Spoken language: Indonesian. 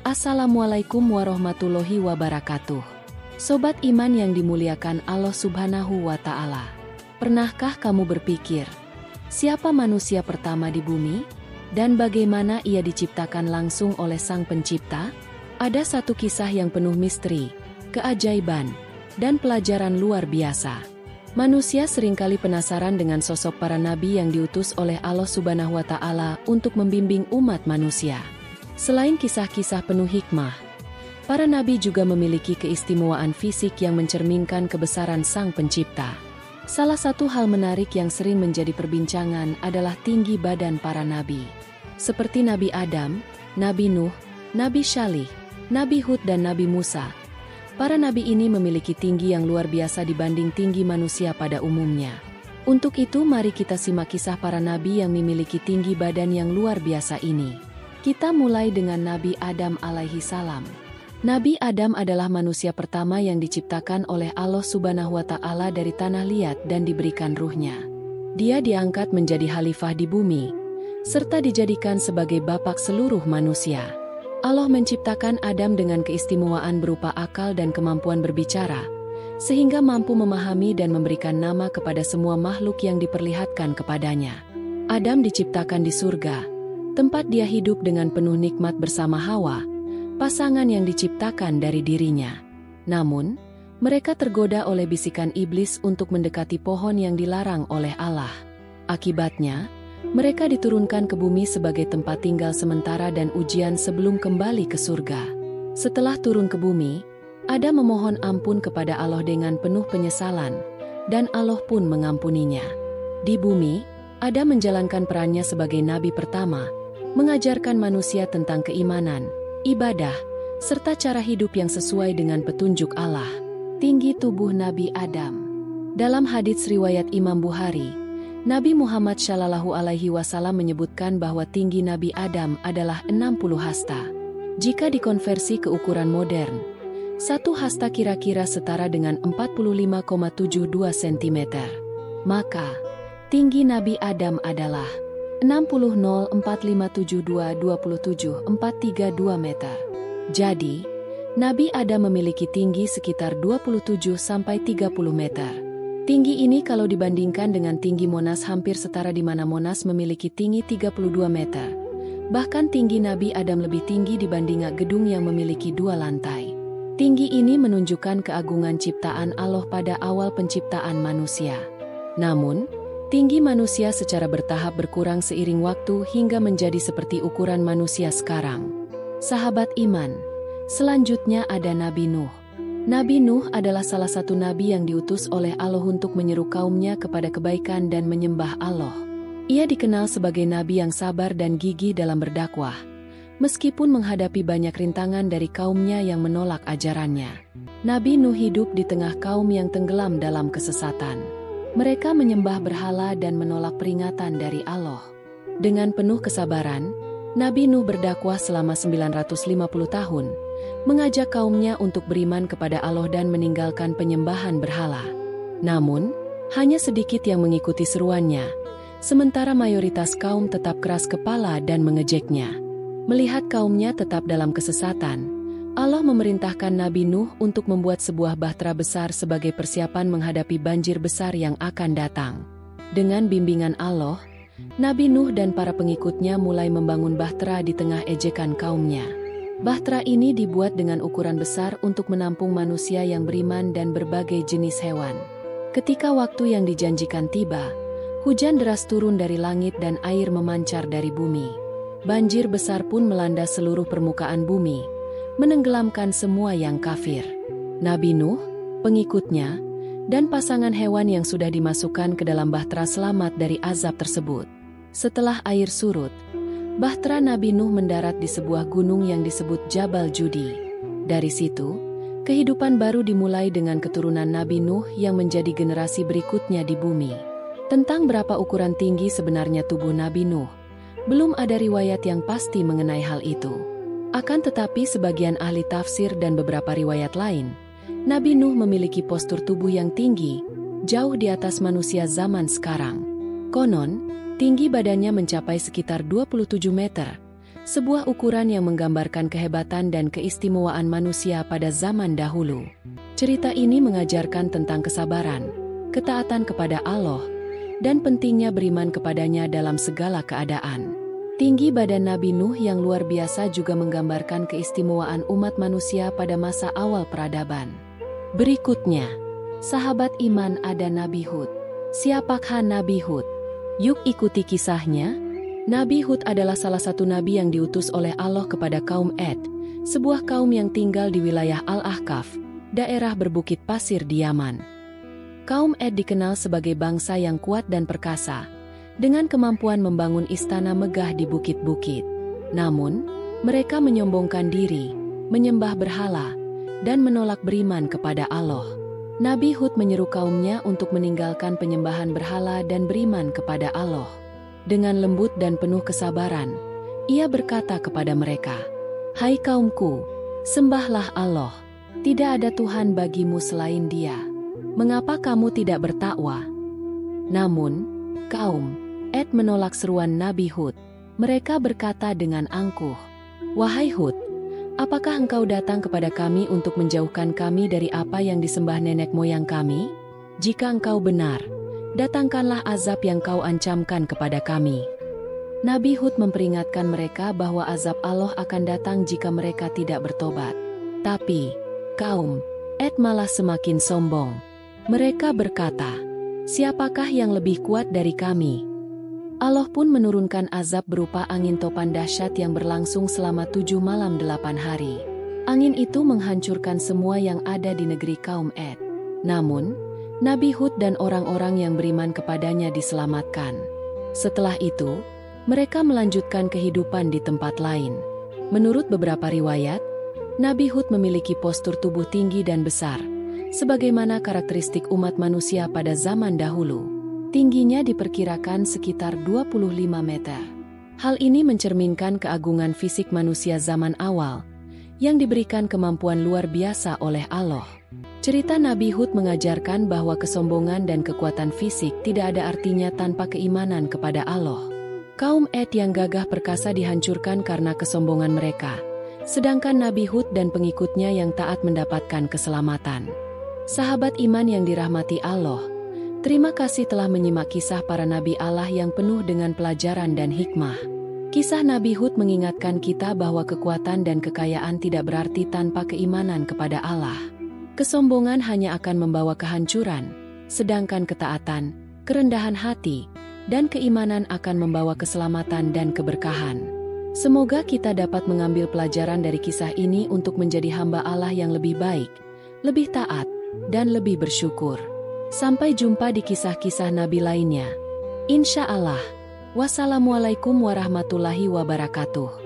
Assalamualaikum warahmatullahi wabarakatuh. Sobat iman yang dimuliakan Allah Subhanahu wa Ta'ala. Pernahkah kamu berpikir, siapa manusia pertama di bumi? Dan bagaimana ia diciptakan langsung oleh Sang Pencipta? Ada satu kisah yang penuh misteri, keajaiban, dan pelajaran luar biasa. Manusia seringkali penasaran dengan sosok para nabi yang diutus oleh Allah Subhanahu wa Ta'ala untuk membimbing umat manusia. Selain kisah-kisah penuh hikmah, para nabi juga memiliki keistimewaan fisik yang mencerminkan kebesaran Sang Pencipta. Salah satu hal menarik yang sering menjadi perbincangan adalah tinggi badan para nabi. Seperti Nabi Adam, Nabi Nuh, Nabi Syalih, Nabi Hud dan Nabi Musa. Para nabi ini memiliki tinggi yang luar biasa dibanding tinggi manusia pada umumnya. Untuk itu mari kita simak kisah para nabi yang memiliki tinggi badan yang luar biasa ini. Kita mulai dengan Nabi Adam alaihi salam. Nabi Adam adalah manusia pertama yang diciptakan oleh Allah Subhanahu wa Ta'ala dari tanah liat dan diberikan ruhnya. Dia diangkat menjadi khalifah di bumi, serta dijadikan sebagai bapak seluruh manusia. Allah menciptakan Adam dengan keistimewaan berupa akal dan kemampuan berbicara, sehingga mampu memahami dan memberikan nama kepada semua makhluk yang diperlihatkan kepadanya. Adam diciptakan di surga, tempat dia hidup dengan penuh nikmat bersama Hawa, pasangan yang diciptakan dari dirinya. Namun, mereka tergoda oleh bisikan iblis untuk mendekati pohon yang dilarang oleh Allah. Akibatnya, mereka diturunkan ke bumi sebagai tempat tinggal sementara dan ujian sebelum kembali ke surga. Setelah turun ke bumi, Adam memohon ampun kepada Allah dengan penuh penyesalan, dan Allah pun mengampuninya. Di bumi, Adam menjalankan perannya sebagai nabi pertama, mengajarkan manusia tentang keimanan, ibadah, serta cara hidup yang sesuai dengan petunjuk Allah. Tinggi tubuh Nabi Adam. Dalam hadits riwayat Imam Bukhari, Nabi Muhammad SAW menyebutkan bahwa tinggi Nabi Adam adalah 60 hasta. Jika dikonversi ke ukuran modern, satu hasta kira-kira setara dengan 45,72 cm. Maka, tinggi Nabi Adam adalah 60,04572,27,432 meter. Jadi, Nabi Adam memiliki tinggi sekitar 27-30 meter. Tinggi ini kalau dibandingkan dengan tinggi Monas hampir setara di mana Monas memiliki tinggi 32 meter. Bahkan tinggi Nabi Adam lebih tinggi dibanding gedung yang memiliki 2 lantai. Tinggi ini menunjukkan keagungan ciptaan Allah pada awal penciptaan manusia. Namun, tinggi manusia secara bertahap berkurang seiring waktu hingga menjadi seperti ukuran manusia sekarang. Sahabat iman, selanjutnya ada Nabi Nuh. Nabi Nuh adalah salah satu nabi yang diutus oleh Allah untuk menyeru kaumnya kepada kebaikan dan menyembah Allah. Ia dikenal sebagai nabi yang sabar dan gigih dalam berdakwah, meskipun menghadapi banyak rintangan dari kaumnya yang menolak ajarannya. Nabi Nuh hidup di tengah kaum yang tenggelam dalam kesesatan. Mereka menyembah berhala dan menolak peringatan dari Allah. Dengan penuh kesabaran, Nabi Nuh berdakwah selama 950 tahun, mengajak kaumnya untuk beriman kepada Allah dan meninggalkan penyembahan berhala. Namun, hanya sedikit yang mengikuti seruannya, sementara mayoritas kaum tetap keras kepala dan mengejeknya. Melihat kaumnya tetap dalam kesesatan, Allah memerintahkan Nabi Nuh untuk membuat sebuah bahtera besar sebagai persiapan menghadapi banjir besar yang akan datang. Dengan bimbingan Allah, Nabi Nuh dan para pengikutnya mulai membangun bahtera di tengah ejekan kaumnya. Bahtera ini dibuat dengan ukuran besar untuk menampung manusia yang beriman dan berbagai jenis hewan. Ketika waktu yang dijanjikan tiba, hujan deras turun dari langit dan air memancar dari bumi. Banjir besar pun melanda seluruh permukaan bumi, menenggelamkan semua yang kafir. Nabi Nuh, pengikutnya, dan pasangan hewan yang sudah dimasukkan ke dalam bahtera selamat dari azab tersebut. Setelah air surut, bahtera Nabi Nuh mendarat di sebuah gunung yang disebut Jabal Judi. Dari situ, kehidupan baru dimulai dengan keturunan Nabi Nuh yang menjadi generasi berikutnya di bumi. Tentang berapa ukuran tinggi sebenarnya tubuh Nabi Nuh, belum ada riwayat yang pasti mengenai hal itu. Akan tetapi sebagian ahli tafsir dan beberapa riwayat lain, Nabi Nuh memiliki postur tubuh yang tinggi, jauh di atas manusia zaman sekarang. Konon, tinggi badannya mencapai sekitar 27 meter, sebuah ukuran yang menggambarkan kehebatan dan keistimewaan manusia pada zaman dahulu. Cerita ini mengajarkan tentang kesabaran, ketaatan kepada Allah, dan pentingnya beriman kepadanya dalam segala keadaan. Tinggi badan Nabi Nuh yang luar biasa juga menggambarkan keistimewaan umat manusia pada masa awal peradaban. Berikutnya, sahabat iman ada Nabi Hud. Siapakah Nabi Hud? Yuk ikuti kisahnya. Nabi Hud adalah salah satu nabi yang diutus oleh Allah kepada kaum Ad, sebuah kaum yang tinggal di wilayah Al-Ahqaf, daerah berbukit pasir di Yaman. Kaum Ad dikenal sebagai bangsa yang kuat dan perkasa, dengan kemampuan membangun istana megah di bukit-bukit. Namun, mereka menyombongkan diri, menyembah berhala, dan menolak beriman kepada Allah. Nabi Hud menyeru kaumnya untuk meninggalkan penyembahan berhala dan beriman kepada Allah. Dengan lembut dan penuh kesabaran, ia berkata kepada mereka, "Hai kaumku, sembahlah Allah. Tidak ada Tuhan bagimu selain Dia. Mengapa kamu tidak bertakwa?" Namun, kaum Ad menolak seruan Nabi Hud. Mereka berkata dengan angkuh, "Wahai Hud, apakah engkau datang kepada kami untuk menjauhkan kami dari apa yang disembah nenek moyang kami? Jika engkau benar, datangkanlah azab yang kau ancamkan kepada kami." Nabi Hud memperingatkan mereka bahwa azab Allah akan datang jika mereka tidak bertobat. Tapi, kaum Ad malah semakin sombong. Mereka berkata, "Siapakah yang lebih kuat dari kami?" Allah pun menurunkan azab berupa angin topan dahsyat yang berlangsung selama 7 malam 8 hari. Angin itu menghancurkan semua yang ada di negeri kaum Ad. Namun, Nabi Hud dan orang-orang yang beriman kepadanya diselamatkan. Setelah itu, mereka melanjutkan kehidupan di tempat lain. Menurut beberapa riwayat, Nabi Hud memiliki postur tubuh tinggi dan besar, sebagaimana karakteristik umat manusia pada zaman dahulu. Tingginya diperkirakan sekitar 25 meter. Hal ini mencerminkan keagungan fisik manusia zaman awal, yang diberikan kemampuan luar biasa oleh Allah. Cerita Nabi Hud mengajarkan bahwa kesombongan dan kekuatan fisik tidak ada artinya tanpa keimanan kepada Allah. Kaum Ad yang gagah perkasa dihancurkan karena kesombongan mereka, sedangkan Nabi Hud dan pengikutnya yang taat mendapatkan keselamatan. Sahabat iman yang dirahmati Allah, terima kasih telah menyimak kisah para nabi Allah yang penuh dengan pelajaran dan hikmah. Kisah Nabi Hud mengingatkan kita bahwa kekuatan dan kekayaan tidak berarti tanpa keimanan kepada Allah. Kesombongan hanya akan membawa kehancuran, sedangkan ketaatan, kerendahan hati, dan keimanan akan membawa keselamatan dan keberkahan. Semoga kita dapat mengambil pelajaran dari kisah ini untuk menjadi hamba Allah yang lebih baik, lebih taat, dan lebih bersyukur. Sampai jumpa di kisah-kisah Nabi lainnya. Insya Allah. Wassalamualaikum warahmatullahi wabarakatuh.